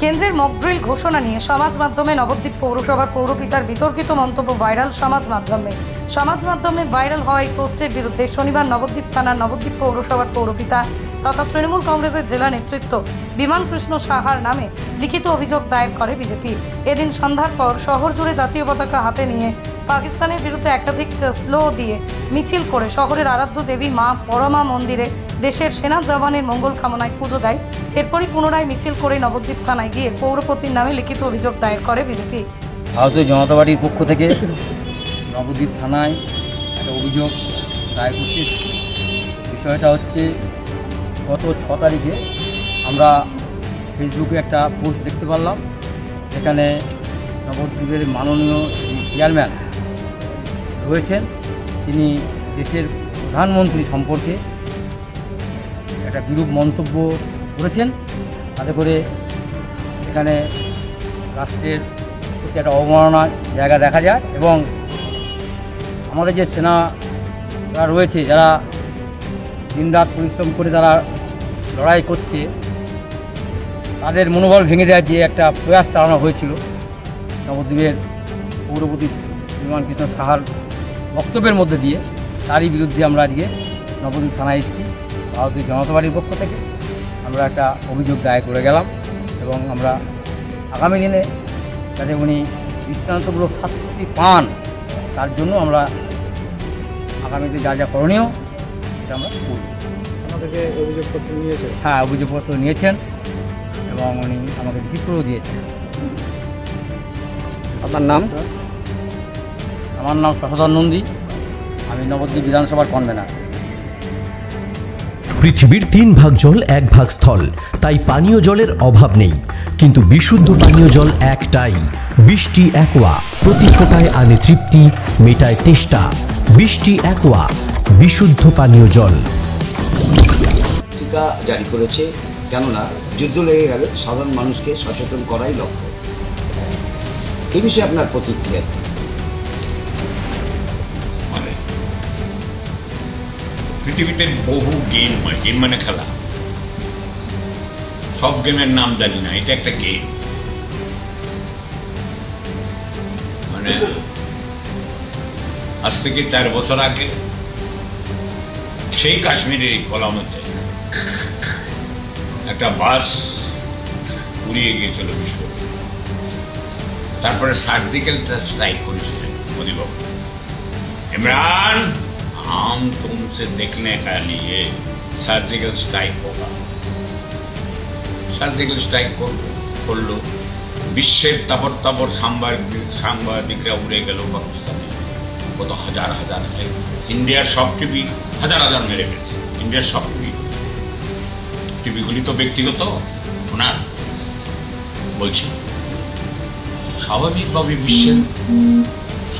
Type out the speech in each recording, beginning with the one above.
কেন্দ্রের মকড্রিল ঘোষণা নিয়ে সমাজ মাধ্যমে নবদ্বীপ পৌরসভার পৌরপিতার বিতর্কিত মন্তব্য ভাইরাল সমাজ মাধ্যমে ভাইরাল হওয়া এই পোস্টের বিরুদ্ধে শনিবার নবদ্বীপ থানার নবদ্বীপ পৌরসভার পৌরপিতা তথা তৃণমূল কংগ্রেসের জেলা নেতৃত্ব বিমান কৃষ্ণ সাহার নামে লিখিত অভিযোগ দায়ের করে বিজেপি। এদিন সন্ধ্যার পর শহর জুড়ে জাতীয় পতাকা হাতে নিয়ে পাকিস্তানের বিরুদ্ধে একাধিক স্লো দিয়ে মিছিল করে শহরের আরাধ্য দেবী মা পরমা মন্দিরে দেশের সেনা জওয়ানের মঙ্গল কামনায় পুজো দেয়। এরপরই পুনরায় মিছিল করে নবদ্বীপ থানায় গিয়ে পৌরপতির নামে লিখিত অভিযোগ দায়ের করে বিজেপি। ভারতীয় জনতা পার্টির পক্ষ থেকে নবদ্বীপ থানায় একটা অভিযোগ দায়ের করতে বিষয়টা হচ্ছে গত 6 তারিখে আমরা ফেসবুকে একটা পোস্ট দেখতে পারলাম, এখানে নবদ্বীপের মাননীয় চেয়ারম্যান রয়েছেন, তিনি দেশের প্রধানমন্ত্রী সম্পর্কে একটা বিরূপ মন্তব্য করেছেন। তাতে করে এখানে রাষ্ট্রের প্রতি একটা অবমাননার জায়গা দেখা যায় এবং আমাদের যে সেনারা রয়েছে, যারা দিনরাত পরিশ্রম করে তারা লড়াই করছে, তাদের মনোবল ভেঙে দেওয়ার যে একটা প্রয়াস চালানো হয়েছিল নবদ্বীপের পৌরপতি বিমান কৃষ্ণ সাহার বক্তব্যের মধ্যে দিয়ে, তারই বিরুদ্ধে আমরা আজকে নবদ্বীপ থানায় এসেছি। ভারতীয় জনতা পার্টির পক্ষ থেকে আমরা একটা অভিযোগ দায়ের করে গেলাম এবং আমরা আগামী দিনে যাতে উনি দৃষ্টান্তমূলক শাস্তি পান তার জন্য আমরা আগামীতে যা যা করণীয় সেটা আমরা করব। আমাদেরকে অভিযোগপত্র নিয়েছে? হ্যাঁ, অভিযোগপত্র নিয়েছেন এবং উনি আমাকে রিসিভ করেও দিয়েছেন। আপনার নাম? আমার নাম শশধর নন্দী, আমি নবদ্বীপ বিধানসভার কনভেনার। পৃথিবীর 3 ভাগ জল 1 ভাগ স্থল, তাই পানীয় জলের অভাব নেই, কিন্তু বিশুদ্ধ পানীয় জল একটাই, বৃষ্টি অ্যাকোয়া। প্রতি ফোঁটায় আনে তৃপ্তি, মেটায় তেষ্টা। বৃষ্টি অ্যাকোয়া, বিশুদ্ধ পানীয় জল। টিকা জারি করেছে, কেননা যুদ্ধ লেগে গেলে সাধারণ মানুষকে সচেতন করাই লক্ষ্য। এই বিষয়ে আপনার প্রতিক্রিয়া? পৃথিবীতে বহু গেম হয়, গেম মানে খেলা, সব গেমের নাম জানি না, এটা একটা গেম। মানে আজ থেকে 4 বছর আগে সেই কাশ্মীরের কলামতে একটা বাস উড়িয়ে গিয়েছিল বিশ্ব, তারপরে সার্জিক্যাল স্ট্রাইক করেছিলেন মোদীবাবু। इमरान, हम तुमसे देखने का लिए सर्जिकल स्ट्राइक होगा। সার্জিক্যাল স্ট্রাইক করলো, বিশ্বের তাবর তাবর সাংবাদিকরা উড়ে গেল পাকিস্তানে, কত হাজার হাজার, ইন্ডিয়ার সব টিভি হাজার হাজার মেরে ফেলছে। ইন্ডিয়ার সব টিভিগুলি তো ব্যক্তিগত ওনার, বলছি স্বাভাবিকভাবে বিশ্বের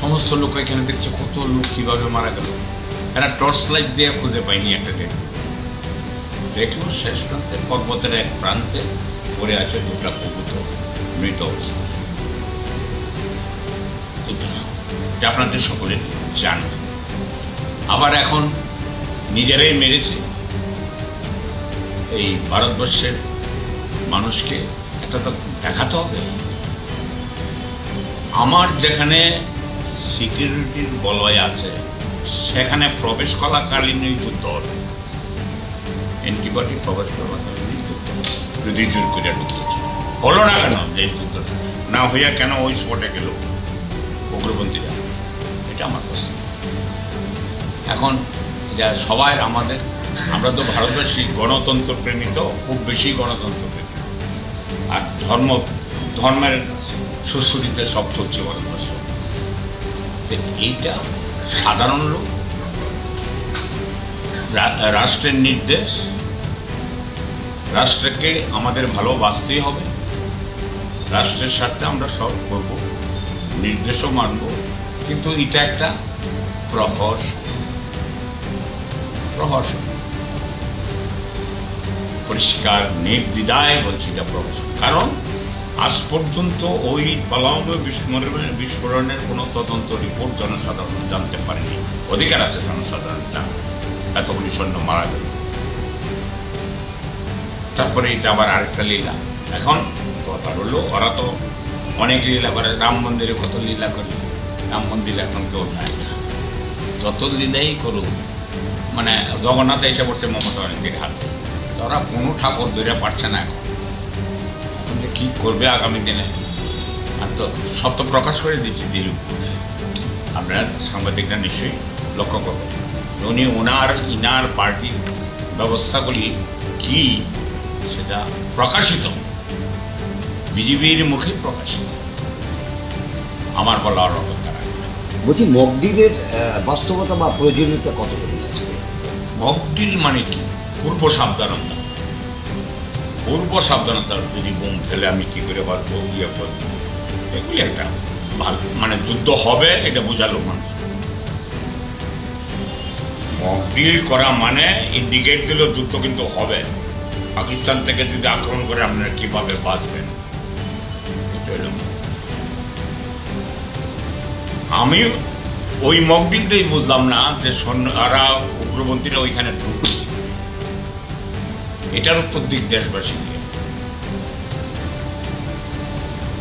সমস্ত লোক এখানে দেখছে কত লোক কিভাবে মারা গেল। এরা টর্চ লাইট দিয়ে খুঁজে পায়নি একটা ডেট, দেখলো শেষ প্রান্তে পর্বতের এক প্রান্তে পড়ে আছে 2টা কবুতর মৃত অবস্থা। এটা আপনাদের সকলে জানবে। আবার এখন নিজেরাই মেরেছে। এই ভারতবর্ষের মানুষকে একটা তো দেখাতে হবে। আমার যেখানে সিকিউরিটির বলয় আছে সেখানে প্রবেশ করাকালীনই যুদ্ধ হবে, অ্যান্টিবডি প্রবেশ করাকালীনই যুদ্ধ হবে। যদি জোর করে ঢুকতে চায়, হলো না কেন? যে যুদ্ধটা না হইয়া কেন ওই স্পটে গেল উগ্রপন্থীরা? এটা আমার প্রশ্ন। এখন এটা সবাই আমরা তো ভারতবর্ষী গণতন্ত্র প্রেমী, তো খুব বেশি গণতন্ত্র প্রেমী, আর ধর্মের সুশ্রুতিতে সব চলছে ভারতবর্ষ। এইটা সাধারণ লোক, রাষ্ট্রের নির্দেশ, রাষ্ট্রকে আমাদের ভালোবাসতেই হবে, রাষ্ট্রের স্বার্থে আমরা সব করব, নির্দেশও মানব, কিন্তু এটা একটা প্রহসন, পরিষ্কার নির্দ্বিধায় বলছি এটা প্রহসন। কারণ আজ পর্যন্ত ওই পালাময় বিস্ফোরণের কোনো তদন্ত রিপোর্ট জনসাধারণ জানতে পারেনি। অধিকার আছে জনসাধারণ জানার, এতগুলি সৈন্য মারা গেল। তারপরে এটা আবার আরেকটা লীলা। এখন কথা হলো, ওরা তো অনেক লীলা করে, রাম মন্দিরে কত লীলা করেছে, রাম মন্দির এখন কেউ যায় না। যত লীলাই করুক, মানে জগন্নাথ এসে পড়ছে মমতা ব্যানার্জির হাতে, ওরা কোনো ঠাকুর ধরে পারছে না। এখন যে কী করবে আগামী দিনে, আর তো সত্য প্রকাশ করে দিচ্ছি দিলীপ ঘোষ, আপনারা সাংবাদিকরা নিশ্চয়ই লক্ষ্য করবেন। উনি ইনার পার্টির ব্যবস্থাগুলি কি সেটা প্রকাশিত, বিজেপির মুখে প্রকাশিত, আমার বলার অপেক্ষা রাখবে। বলছি মকডিলের বাস্তবতা বা প্রয়োজনীয়তা কতটুকু আছে? মকডিল মানে কি? পূর্ব সাবধানতা। পূর্ব সাবধানতা, যদি বোম ফেলে আমি কি করে বাঁচবো, ইয়ে করবো, এগুলি একটা ভালো, মানে যুদ্ধ হবে এটা বোঝালো মানুষ। মকডিল করা মানে ইন্ডিকেট দিল যুদ্ধ কিন্তু হবে। পাকিস্তান থেকে যদি আক্রমণ করে আপনারা কিভাবে বাঁচবেন, আমি ওই মকডিলটাই বুঝলাম না যে সৈন্যরা উগ্রপন্থীরা ওইখানে ঢুকছে। এটার উত্তর দিক দেশবাসী নিয়ে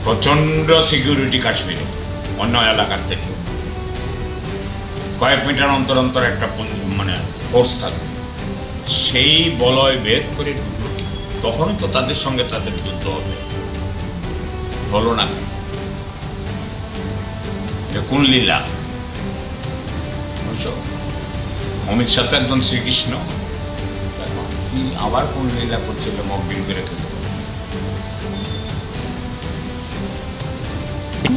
প্রচন্ড সিকিউরিটি কাশ্মীরে, অন্য এলাকার থেকে কয়েক মিটার অন্তর অন্তর একটা মানে ফোর্স থাকবে, সেই বলয় ভেদ করে ঢুকলো। তখনই তো তাদের সঙ্গে তাদের যুদ্ধ হবে, হলো না। এটা কোন লীলা? অমিত শাহ তো একজন শ্রীকৃষ্ণ, কি আবার কোন লীলা করছিল মকডিল করে খেতে?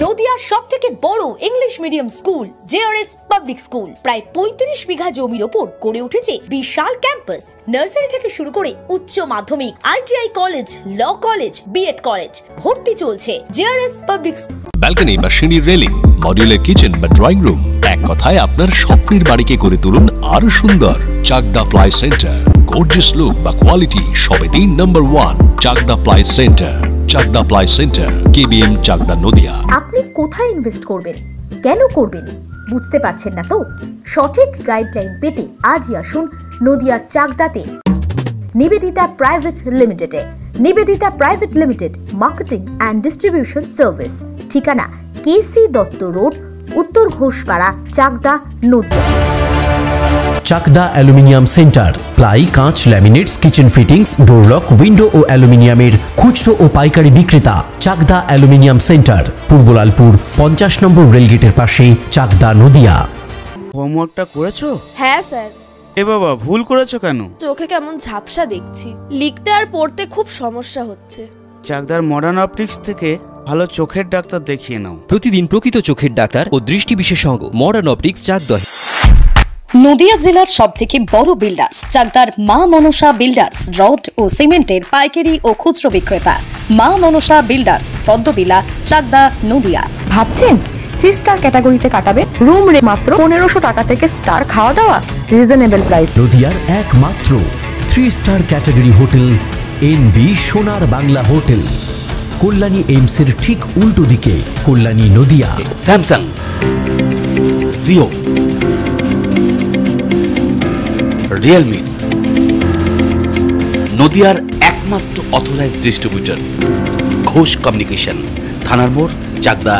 নদিয়ার সবথেকে বড় English medium school JRS public school, প্রায় ৩৫ বিঘা জমির ওপর গড়ে উঠেছে বিশাল ক্যাম্পাস। নার্সারি থেকে শুরু করে উচ্চ মাধ্যমিক, ITI college, law college, BEd college, ভর্তি চলছে। জেআরএস পাবলিক ব্যালকনি বা সিঁড়ির রেলিং, মডিউলার কিচেন বা ড্রয়িং রুম, এক কথায় আপনার স্বপ্নের বাড়িকে করে তুলুন আরো সুন্দর। Chakdah ply centre, gorgeous look বা কোয়ালিটি সবেতেই number 1। Chakdah ply centre, Chakdah ply centre, KBM, Chakdah, Nadia. আপনি কোথায় ইনভেস্ট করবেন, কেন করবেন, বুঝতে পারছেন না তো? সঠিক গাইডলাইন পেতে আজই আসুন নদিয়ার চাকদাতে নিবেদিতা প্রাইভেট লিমিটেডে। Nivedita private limited, marketing and distribution service. ঠিকানা KC Dutta road, Uttar Ghoshpara, Chakdah, Nadia. Chakdah aluminium centre, ply, কাঁচ, laminates, kitchen fittings, door lock, window ও অ্যালুমিনিয়ামের খুচরো ও পাইকারি বিক্রেতা। Chakdah aluminium centre, Purbalalpur 50 number রেলগেটের পাশে, চাকদা, নদিয়া। হোমওয়ার্কটা করেছো? হ্যাঁ স্যার। এ বাবা, ভুল করেছো কেন? চোখে কেমন ঝাপসা দেখছি, লিখতে আর পড়তে খুব সমস্যা হচ্ছে। চাকদার মডার্ন অপটিক্স থেকে ভালো চোখের ডাক্তার দেখিয়ে নাও। প্রতিদিন প্রকৃত চোখের ডাক্তার ও দৃষ্টি বিশেষজ্ঞ মডার্ন অপটিক্স, চাকদা। নদিয়া জেলার সবথেকে বড় বিল্ডার্স চাকদার মা মনসা বিল্ডার্স, রড ও সিমেন্টের পাইকারি ও খুচরো বিক্রেতা। মা মনসা বিল্ডার্স, পদ্মবিলা, চাকদা, নদিয়া। ভাবছেন 3 স্টার ক্যাটাগরিতে কাটাবেন? রুম রে মাত্র 1500 টাকা থেকে স্টার, খাওয়া দাওয়া রিজনেবল প্রাইস। নদিয়ার একমাত্র 3 স্টার ক্যাটাগরি হোটেল এনবি সোনার বাংলা হোটেল, কল্যাণী এইমসের ঠিক উল্টো দিকে, কল্যাণী, নদিয়া। স্যামসাং, জিও, রিয়েলমি, নদিয়ার একমাত্র অথরাইজড ডিস্ট্রিবিউটর ঘোষ কমিউনিকেশন, থানার মোড়, চাকদা।